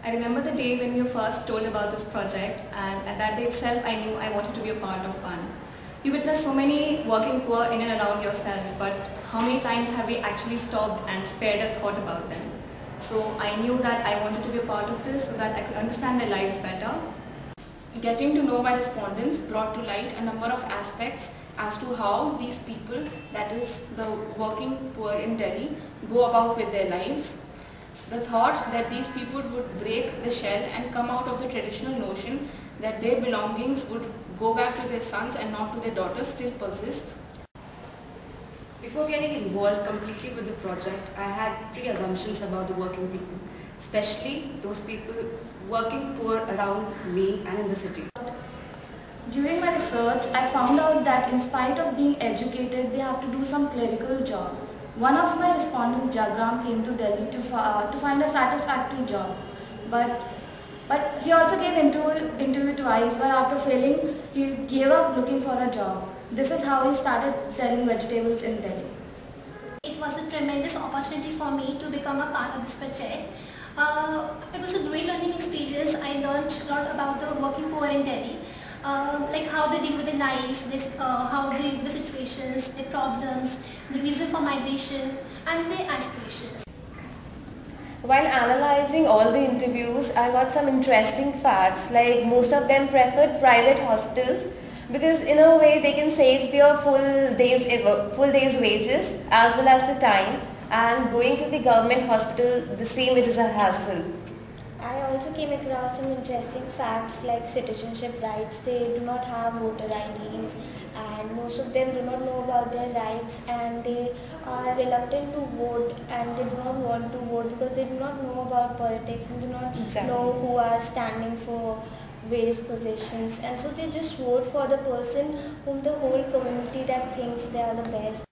I remember the day when you first told about this project, and at that day itself I knew I wanted to be a part of one. You witness so many working poor in and around yourself, but how many times have we actually stopped and spared a thought about them? So I knew that I wanted to be a part of this so that I could understand their lives better. Getting to know my respondents brought to light a number of aspects as to how these people, that is the working poor in Delhi, go about with their lives. The thought that these people would break the shell and come out of the traditional notion that their belongings would go back to their sons and not to their daughters still persists. Before getting involved completely with the project, I had pre-assumptions about the working people, especially those people working poor around me and in the city. During my research, I found out that in spite of being educated, they have to do some clerical job. One of my respondents, Jagram, came to Delhi to find a satisfactory job, but he also gave interview twice, but after failing, he gave up looking for a job. This is how he started selling vegetables in Delhi. It was a tremendous opportunity for me to become a part of this project. It was a great learning experience. I learned a lot about the working poor in Delhi, like how they deal with their lives, how they deal with the situations, their problems, the reason for migration and their aspirations. While analyzing all the interviews, I got some interesting facts, like most of them preferred private hospitals because in a way they can save their full day's wages as well as the time, and going to the government hospital, the same, it is a hassle. I also came across some interesting facts like citizenship rights. They do not have voter IDs and most of them do not know about their rights, and they are reluctant to vote and they do not want to vote because they do not know about politics and do not know who are standing for various positions, and so they just vote for the person whom the whole community that thinks they are the best.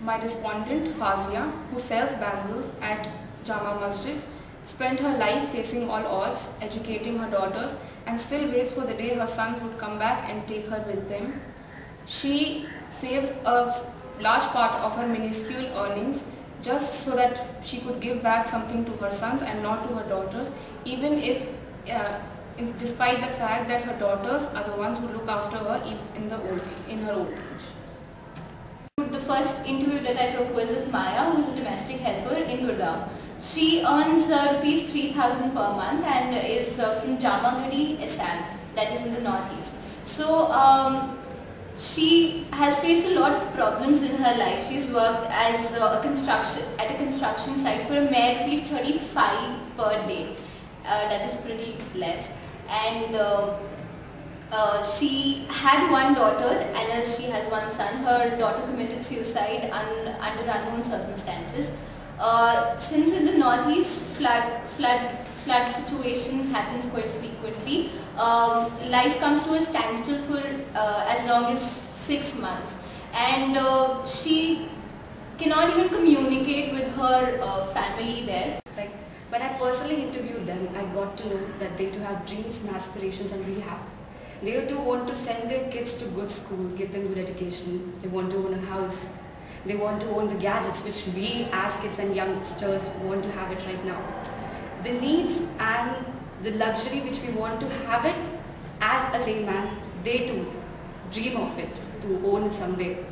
My respondent, Fazia, who sells bangles at Jama Masjid, spent her life facing all odds, educating her daughters, and still waits for the day her sons would come back and take her with them. She saves a large part of her minuscule earnings just so that she could give back something to her sons and not to her daughters, even if despite the fact that her daughters are the ones who look after her in her old age. The first interview that I took was of Maya, who is a domestic helper in Gurgaon. She earns rupees 3,000 per month and is from Jamagadi, Assam, that is in the northeast. So she has faced a lot of problems in her life. She's worked as at a construction site for a mere rupees 35 per day. That is pretty less. And she had one daughter and she has one son. Her daughter committed suicide under unknown circumstances. Since in the northeast flood situation happens quite frequently, life comes to a standstill for as long as 6 months, and she cannot even communicate with her family there. Like, when I personally interviewed them, I got to know that they too have dreams and aspirations, and we have. They too want to send their kids to good school, give them good education. They want to own a house. They want to own the gadgets which we as kids and youngsters want to have it right now. The needs and the luxury which we want to have it as a layman, they too dream of it, to own it someday.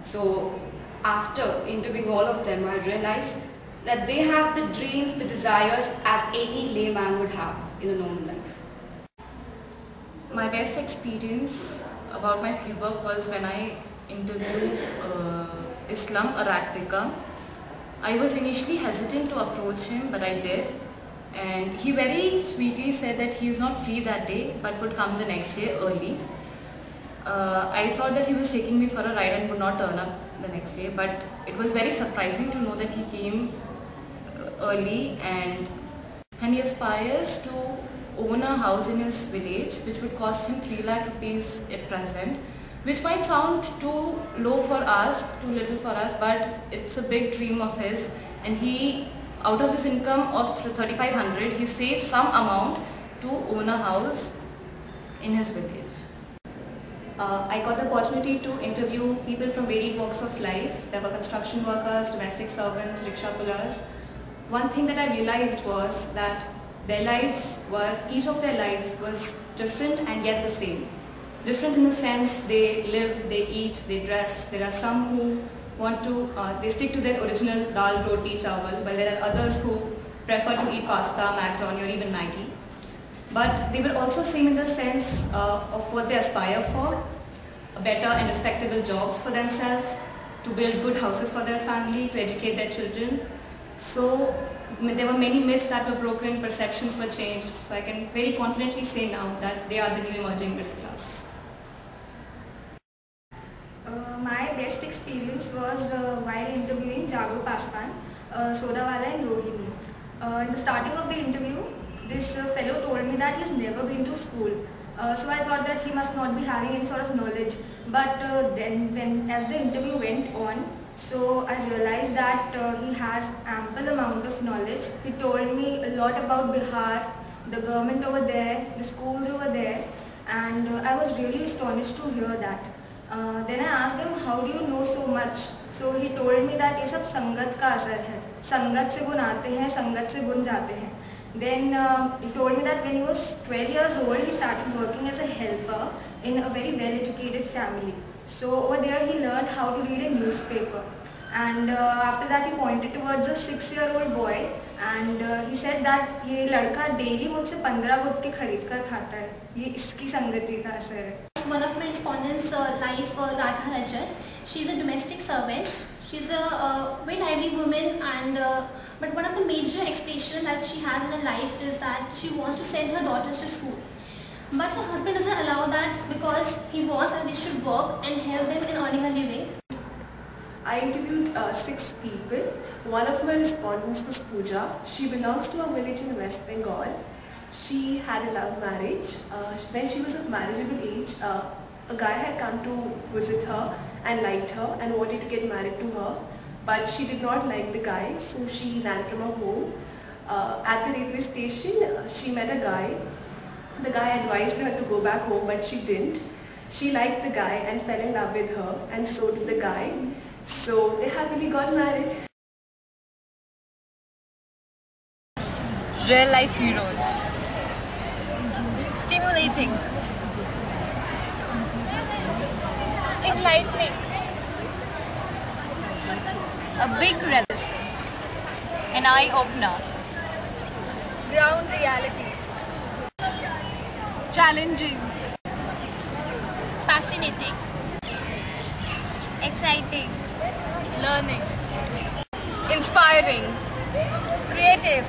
So after interviewing all of them, I realized that they have the dreams, the desires as any layman would have in a normal life. My best experience about my fieldwork was when I interviewed Islam Aratika. I was initially hesitant to approach him, but I did. And he very sweetly said that he is not free that day, but would come the next day early. I thought that he was taking me for a ride and would not turn up the next day, but it was very surprising to know that he came early, and he aspires to own a house in his village which would cost him 3 lakh rupees at present, which might sound too low for us, too little for us, but it's a big dream of his. And he, out of his income of 3,500, he saves some amount to own a house in his village. I got the opportunity to interview people from varied walks of life. There were construction workers, domestic servants, rickshaw pullers. One thing that I realized was that each of their lives was different and yet the same. Different in the sense they live, they eat, they dress. There are some who they stick to their original dal, roti, chawal, while there are others who prefer to eat pasta, macaroni or even Maggi. But they were also same in the sense of what they aspire for, better and respectable jobs for themselves, to build good houses for their family, to educate their children. So there were many myths that were broken, perceptions were changed. So I can very confidently say now that they are the new emerging middle class. My best experience was while interviewing Jago Paswan, Sodawala and Rohini. In the starting of the interview, this fellow told me that he's never been to school. So I thought that he must not be having any sort of knowledge. But then as the interview went on, so I realized that he has ample amount of knowledge. He told me a lot about Bihar, the government over there, the schools over there, and I was really astonished to hear that. Then I asked him, how do you know so much? So he told me that ये सब संगत का असर है. संगत से गुण आते हैं, संगत से गुण जाते हैं. Then he told me that when he was 12 years old, he started working as a helper in a very well-educated family. So over there he learned how to read a newspaper. And after that he pointed towards a 6-year-old boy and he said that ये लड़का daily मुझसे 15 गुटके खरीद कर खाता है. ये इसकी संगति का असर है. One of my respondents' life, Radha Rajat, she's a domestic servant. She's a very lively woman, and but one of the major aspirations that she has in her life is that she wants to send her daughters to school. But her husband doesn't allow that because he wants that they should work and help them in earning a living. I interviewed 6 people. One of my respondents was Pooja. She belongs to a village in West Bengal. She had a love marriage. When she was of marriageable age, a guy had come to visit her and liked her and wanted to get married to her. But she did not like the guy, so she ran from her home. At the railway station, she met a guy. The guy advised her to go back home, but she didn't. She liked the guy and fell in love with her, and so did the guy. So they happily got married. Real life heroes. Stimulating. Enlightening. A big revelation. An eye-opener. Ground reality. Challenging. Fascinating. Exciting. Learning. Inspiring. Creative.